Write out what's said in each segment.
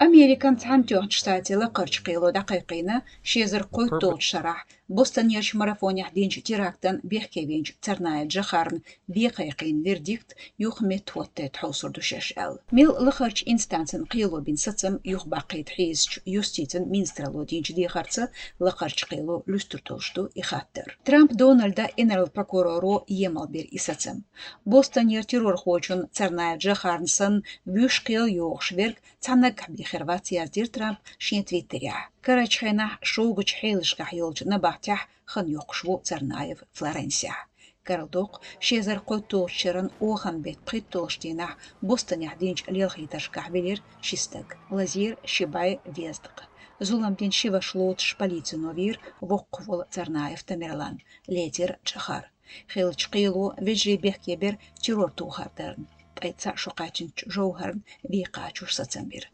أمريكان تعنتو شتاتي لقرش قيلو دقيقين شيزر قويتول شرح بوستن يرش مارافون يحدينج تيراكتن بيحكيبينج ترناي جخارن بيقيقين فيرديكت يوخمي توتت حوصر دوشش ميل لخرج إنستانسن قيلو بين ستم يوخ باقيت حيزج يوستيتن مينسترالو دينج دي خرصة لقرش قيلو لسترتوشتو إخاتر ترامب دونالدا إنرال بروكورورو يمال بير إستم بوستن يرتيرور خوچون ترناي جخارنسن بيوش قيل يوخش بيرك تعنك بخرباتيا دير ترامب شين تويتريا كراج خينا شوغج حيلش كحيولج نباتح خن يقشو ترنايف فلورنسيا كاردوق شيزر قوتو شرن اوخن بيت قيتوشتينا بوستن يحدينج ليلخيتش كحبيلير شيستق لازير شباي فيزدق زولام دين شيفا شلوت شباليتي نوفير وقفول ترنايف تميرلان ليتر جخار خيلج قيلو فيجري بيحكيبر تيرور توخاردرن بيتسا شوقاتين جوهرن بيقاچوش ستنبير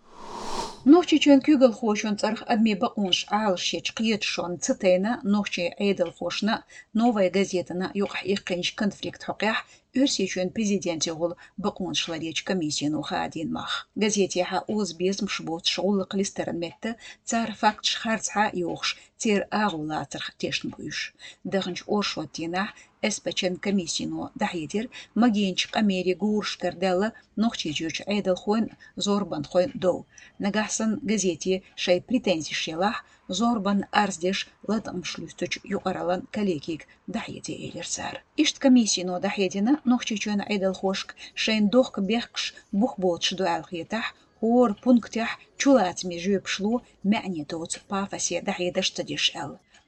نوشي چون كوغل خوشون ترخ أدمي بقونش عالشيج قيت شون تتينا نوشي عيدل خوشنا نوفاي газетنا يوقح إيقينش كونفليكت حقيح أرسي چون президент يغول بقونش لديج كميسيون وخادين ماخ газетيها أوز بيز مشبوط شغل قليسترن متى تار فاكتش خارتها يوخش تير آغولا ترخ تيشن بويش دغنش أورشوتينا اسبچن كميسينو دحيدر ماجينش قميري غورش كردالة نوخشي جوش عيدل خوين زوربان خوين دو نجاحسن газете شاي претензий شيلاح زوربان أرزدش لدم شلوستوش يقرالان كاليكيك دحيتي إيلرسار إشت كميسينو دحيتنا نوخشي جون عيدل خوشك شاين دوخك بيخكش بوخبوتش دوال خيتاح هور بونكتح چولات ميجو بشلو معني توت بافاسي دحيدش تديش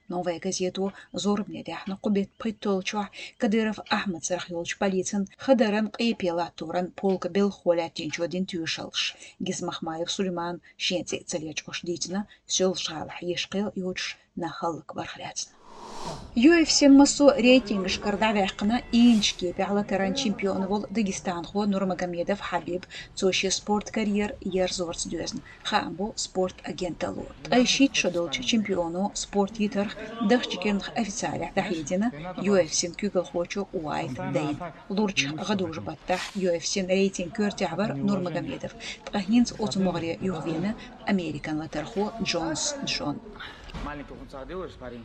новая газету зорбне дяхна кубет притолчуа Кадыров Ахмад Сархилович полицин хадаран қейпела туран полка бел холя тинчодин тюшалш Гизмахмаев Сулейман шенце целеч ошлитина сел шалх ешқил юч на халк бархляцна UFC массу рейтинг шкардавяхна инчки пяла таран чемпион вол Дагестан хо Нурмагомедов Хабиб цоши спорт карьер ерзорц дюзн хамбо спорт агента лорд айшит шадолч чемпиону спорт йитер дахчикен официаля тахидина UFC кюгл хочо уайт дейн лурч гадуж баттах UFC рейтинг кёртябр Нурмагомедов тахнинц отмогре ювена американ латархо Джонс Джон маленький он садил парень